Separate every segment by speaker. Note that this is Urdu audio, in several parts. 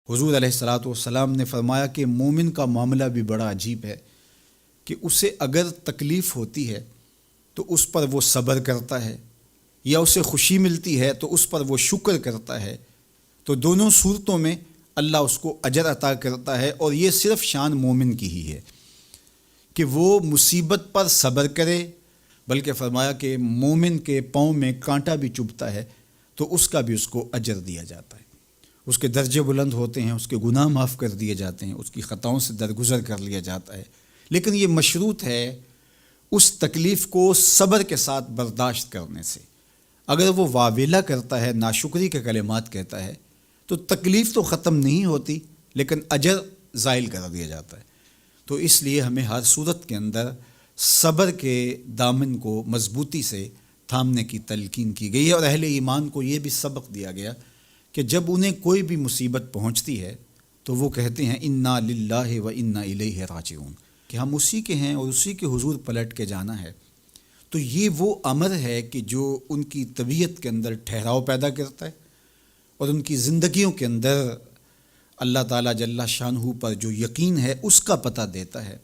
Speaker 1: حضور علیہ الصلاۃ والسلام نے فرمایا کہ مومن کا معاملہ بھی بڑا عجیب ہے کہ اسے اگر تکلیف ہوتی ہے تو اس پر وہ صبر کرتا ہے، یا اسے خوشی ملتی ہے تو اس پر وہ شکر کرتا ہے، تو دونوں صورتوں میں اللہ اس کو اجر عطا کرتا ہے۔ اور یہ صرف شان مومن کی ہی ہے کہ وہ مصیبت پر صبر کرے، بلکہ فرمایا کہ مومن کے پاؤں میں کانٹا بھی چبھتا ہے تو اس کا بھی اس کو اجر دیا جاتا ہے، اس کے درجے بلند ہوتے ہیں، اس کے گناہ معاف کر دیے جاتے ہیں، اس کی خطاؤں سے درگزر کر لیا جاتا ہے۔ لیکن یہ مشروط ہے اس تکلیف کو صبر کے ساتھ برداشت کرنے سے۔ اگر وہ واویلا کرتا ہے، ناشکری کے کلمات کہتا ہے، تو تکلیف تو ختم نہیں ہوتی لیکن اجر زائل کر دیا جاتا ہے۔ تو اس لیے ہمیں ہر صورت کے اندر صبر کے دامن کو مضبوطی سے تھامنے کی تلقین کی گئی ہے، اور اہل ایمان کو یہ بھی سبق دیا گیا کہ جب انہیں کوئی بھی مصیبت پہنچتی ہے تو وہ کہتے ہیں انا للہ و انا الیہ راجعون، کہ ہم اسی کے ہیں اور اسی کے حضور پلٹ کے جانا ہے۔ تو یہ وہ امر ہے کہ جو ان کی طبیعت کے اندر ٹھہراؤ پیدا کرتا ہے اور ان کی زندگیوں کے اندر اللہ تعالیٰ جل شانہ پر جو یقین ہے اس کا پتہ دیتا ہے۔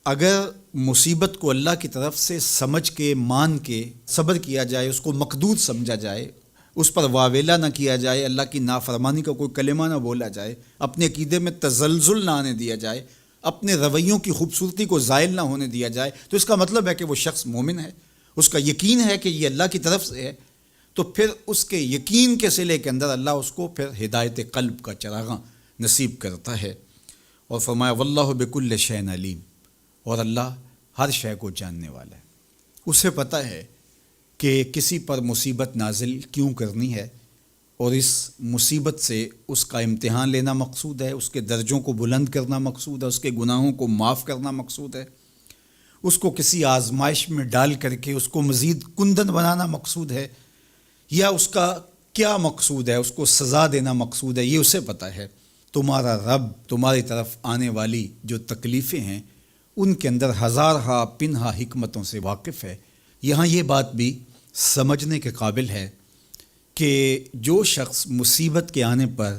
Speaker 1: اگر مصیبت کو اللہ کی طرف سے سمجھ کے مان کے صبر کیا جائے، اس کو مقدور سمجھا جائے، اس پر واویلا نہ کیا جائے، اللہ کی نافرمانی کا کوئی کلمہ نہ بولا جائے، اپنے عقیدے میں تزلزل نہ آنے دیا جائے، اپنے رویوں کی خوبصورتی کو زائل نہ ہونے دیا جائے، تو اس کا مطلب ہے کہ وہ شخص مومن ہے، اس کا یقین ہے کہ یہ اللہ کی طرف سے ہے۔ تو پھر اس کے یقین کے صلے کے اندر اللہ اس کو پھر ہدایت قلب کا چراغاں نصیب کرتا ہے۔ اور فرمایا واللہ بکل شیء علیم، اور اللہ ہر شے کو جاننے والا ہے، اسے پتہ ہے کہ کسی پر مصیبت نازل کیوں کرنی ہے، اور اس مصیبت سے اس کا امتحان لینا مقصود ہے، اس کے درجوں کو بلند کرنا مقصود ہے، اس کے گناہوں کو معاف کرنا مقصود ہے، اس کو کسی آزمائش میں ڈال کر کے اس کو مزید کندن بنانا مقصود ہے، یا اس کا کیا مقصود ہے، اس کو سزا دینا مقصود ہے، یہ اسے پتہ ہے۔ تمہارا رب تمہاری طرف آنے والی جو تکلیفیں ہیں ان کے اندر ہزارہا پنہا حکمتوں سے واقف ہے۔ یہاں یہ بات بھی سمجھنے کے قابل ہے کہ جو شخص مصیبت کے آنے پر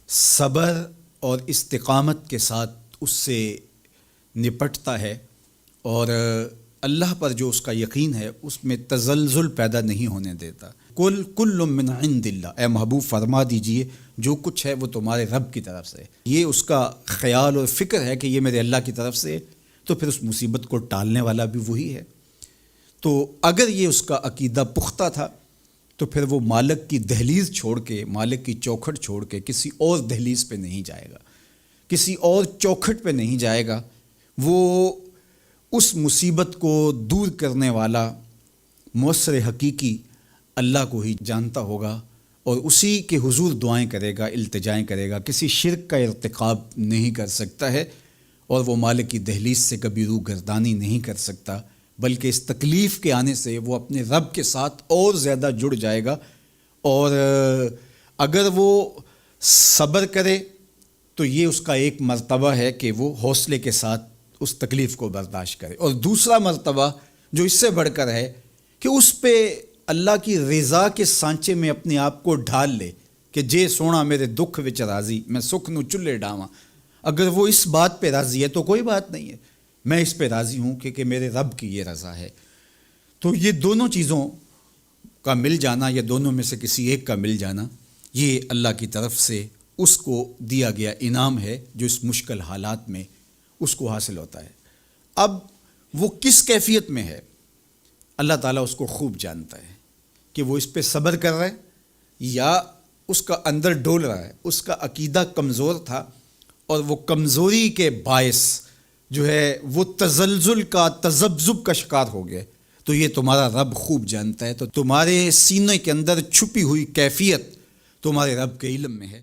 Speaker 1: صبر اور استقامت کے ساتھ اس سے نپٹتا ہے اور اللہ پر جو اس کا یقین ہے اس میں تزلزل پیدا نہیں ہونے دیتا، کل من عند اللہ، اے محبوب فرما دیجئے جو کچھ ہے وہ تمہارے رب کی طرف سے، یہ اس کا خیال اور فکر ہے کہ یہ میرے اللہ کی طرف سے، تو پھر اس مصیبت کو ٹالنے والا بھی وہی ہے۔ تو اگر یہ اس کا عقیدہ پختہ تھا تو پھر وہ مالک کی دہلیز چھوڑ کے، مالک کی چوکھٹ چھوڑ کے کسی اور دہلیز پہ نہیں جائے گا، کسی اور چوکھٹ پہ نہیں جائے گا، وہ اس مصیبت کو دور کرنے والا مؤثر حقیقی اللہ کو ہی جانتا ہوگا، اور اسی کے حضور دعائیں کرے گا، التجائیں کرے گا، کسی شرک کا ارتکاب نہیں کر سکتا ہے، اور وہ مالک کی دہلیز سے کبھی روح گردانی نہیں کر سکتا، بلکہ اس تکلیف کے آنے سے وہ اپنے رب کے ساتھ اور زیادہ جڑ جائے گا۔ اور اگر وہ صبر کرے تو یہ اس کا ایک مرتبہ ہے کہ وہ حوصلے کے ساتھ اس تکلیف کو برداشت کرے، اور دوسرا مرتبہ جو اس سے بڑھ کر ہے کہ اس پہ اللہ کی رضا کے سانچے میں اپنے آپ کو ڈھال لے کہ جے سونا میرے دکھ وچ راضی، میں سکھ نو چلے ڈاواں۔ اگر وہ اس بات پہ راضی ہے تو کوئی بات نہیں ہے، میں اس پہ راضی ہوں کہ میرے رب کی یہ رضا ہے۔ تو یہ دونوں چیزوں کا مل جانا، یا دونوں میں سے کسی ایک کا مل جانا، یہ اللہ کی طرف سے اس کو دیا گیا انعام ہے جو اس مشکل حالات میں اس کو حاصل ہوتا ہے۔ اب وہ کس کیفیت میں ہے اللہ تعالیٰ اس کو خوب جانتا ہے، کہ وہ اس پہ صبر کر رہا ہے یا اس کا اندر ڈول رہا ہے، اس کا عقیدہ کمزور تھا اور وہ کمزوری کے باعث جو ہے وہ تزلزل کا، تذبذب کا شکار ہو گیا، تو یہ تمہارا رب خوب جانتا ہے۔ تو تمہارے سینے کے اندر چھپی ہوئی کیفیت تمہارے رب کے علم میں ہے۔